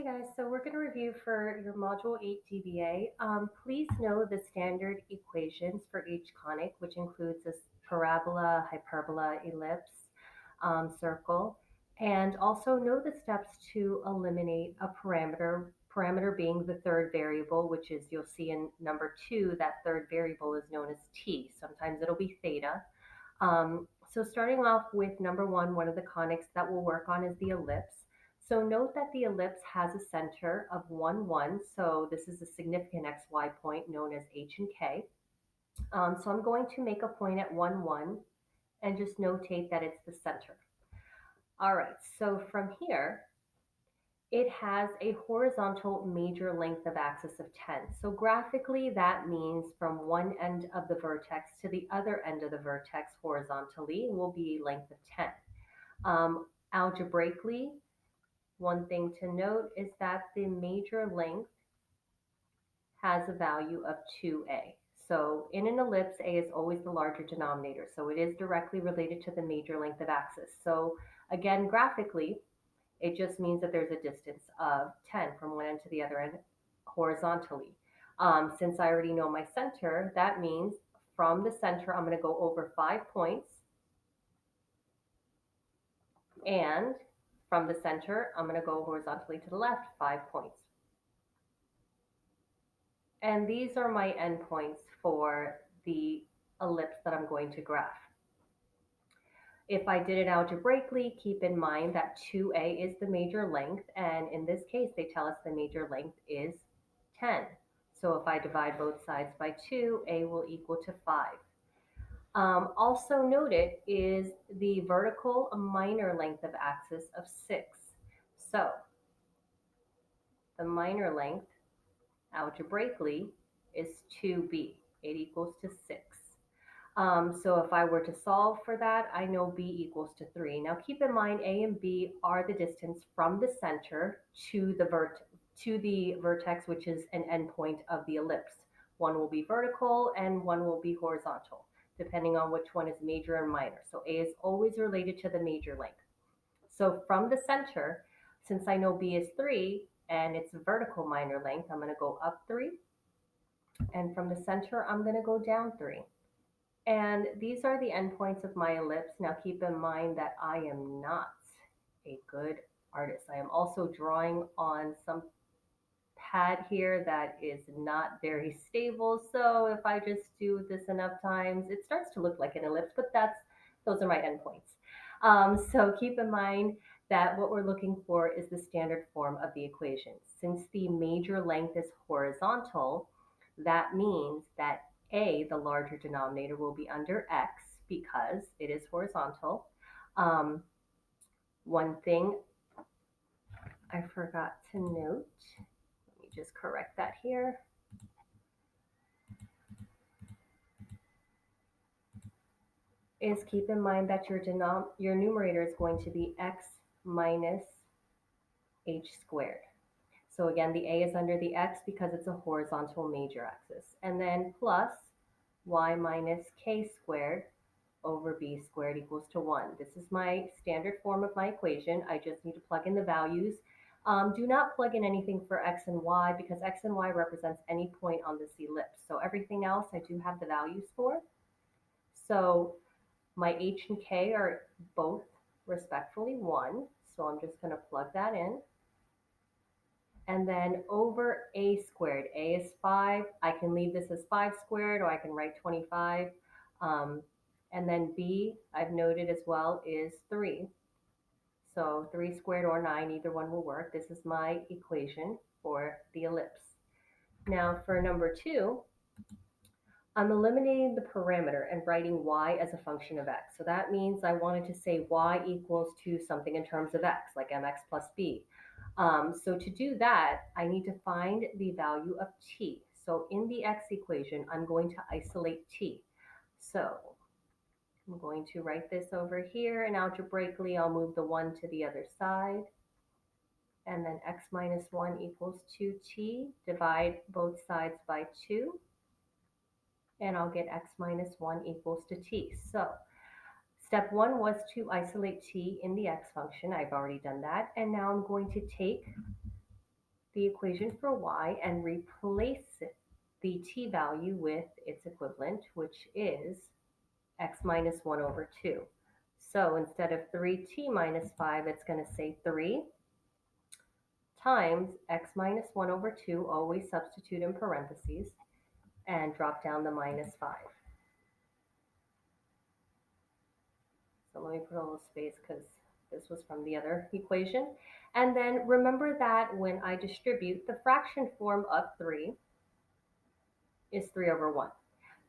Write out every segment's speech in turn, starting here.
guys, so we're going to review for your Module 8 DBA. Please know the standard equations for each conic, which includes this parabola, hyperbola, ellipse, circle, and also know the steps to eliminate a parameter being the third variable, which is, you'll see in number 2, that third variable is known as t. Sometimes it'll be theta. So starting off with number 1, one of the conics that we'll work on is the ellipse. So note that the ellipse has a center of 1, 1. So this is a significant xy point known as h and k. So I'm going to make a point at 1, 1 and just notate that it's the center. All right, so from here, it has a horizontal major length of axis of 10. So graphically, that means from one end of the vertex to the other end of the vertex horizontally will be length of 10. Algebraically, one thing to note is that the major length has a value of 2a. So in an ellipse, a is always the larger denominator. So it is directly related to the major length of axis. So again, graphically, it just means that there's a distance of 10 from one end to the other end horizontally. Since I already know my center, that means from the center, I'm going to go over 5 points. And from the center, I'm going to go horizontally to the left 5 points. And these are my endpoints for the ellipse that I'm going to graph. If I did it algebraically, keep in mind that 2a is the major length, and in this case, they tell us the major length is 10. So if I divide both sides by 2, a will equal to 5. Also noted is the vertical minor length of axis of 6. So the minor length algebraically is 2b. It equals to 6. So if I were to solve for that, I know b equals to 3. Now keep in mind a and b are the distance from the center to the vertex, which is an endpoint of the ellipse. One will be vertical and one will be horizontal, depending on which one is major and minor. So a is always related to the major length. So from the center, since I know b is 3 and it's a vertical minor length, I'm going to go up 3. And from the center, I'm going to go down 3. And these are the endpoints of my ellipse. Now keep in mind that I am not a good artist. I am also drawing on some pad here that is not very stable. So if I just do this enough times, it starts to look like an ellipse, but those are my endpoints. So keep in mind that what we're looking for is the standard form of the equation. Since the major length is horizontal, that means that a, the larger denominator, will be under x because it is horizontal. One thing I forgot to note, let me just correct that here. Is keep in mind that your numerator is going to be x minus h squared. So again, the a is under the x because it's a horizontal major axis. And then plus y minus k squared over b squared equals to 1. This is my standard form of my equation. I just need to plug in the values. Do not plug in anything for x and y because x and y represents any point on this ellipse. So everything else I do have the values for. So my h and k are both respectfully 1. So I'm just going to plug that in. And then over a squared. A is 5. I can leave this as 5 squared, or I can write 25. And then b, I've noted as well, is 3. So 3 squared or 9, either one will work. This is my equation for the ellipse. Now for number 2, I'm eliminating the parameter and writing y as a function of x. So that means I wanted to say y equals to something in terms of x, like mx plus b. So to do that, I need to find the value of t. So in the x equation, I'm going to isolate t. So I'm going to write this over here, and algebraically, I'll move the 1 to the other side. And then x minus 1 equals 2t. Divide both sides by 2. And I'll get x minus 1 equals to t. So step 1 was to isolate t in the x function. I've already done that. And now I'm going to take the equation for y and replace the t value with its equivalent, which is x minus 1 over 2. So instead of 3t minus 5, it's going to say 3 times x minus 1 over 2, always substitute in parentheses, and drop down the minus 5. So let me put a little space because this was from the other equation. And then remember that when I distribute, the fraction form of 3 is 3 over 1.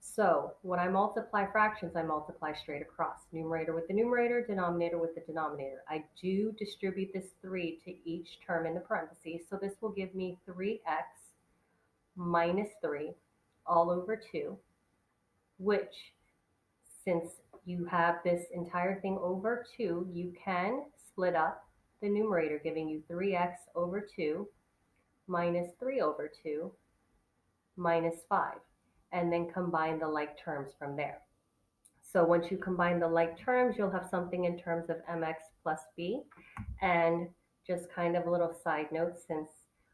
So when I multiply fractions, I multiply straight across. Numerator with the numerator, denominator with the denominator. I do distribute this 3 to each term in the parentheses. So this will give me 3x minus 3 all over 2, which, since you have this entire thing over 2, you can split up the numerator, giving you 3x over 2 minus 3 over 2 minus 5, and then combine the like terms from there. So once you combine the like terms, you'll have something in terms of mx plus b. And just kind of a little side note, since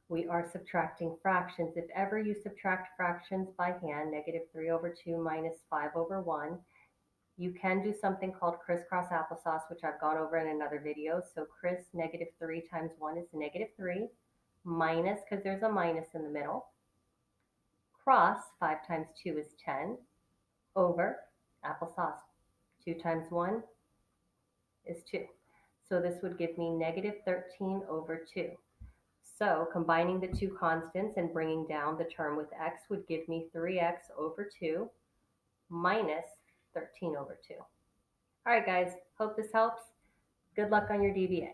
we are subtracting fractions, if ever you subtract fractions by hand, negative 3 over 2 minus 5 over 1, you can do something called crisscross applesauce, which I've gone over in another video. So negative 3 times 1 is negative 3, minus, because there's a minus in the middle, cross 5 times 2 is 10, over applesauce. 2 times 1 is 2. So this would give me negative 13 over 2. So combining the two constants and bringing down the term with x would give me 3x over 2 minus 13 over 2. All right, guys, hope this helps. Good luck on your DBA.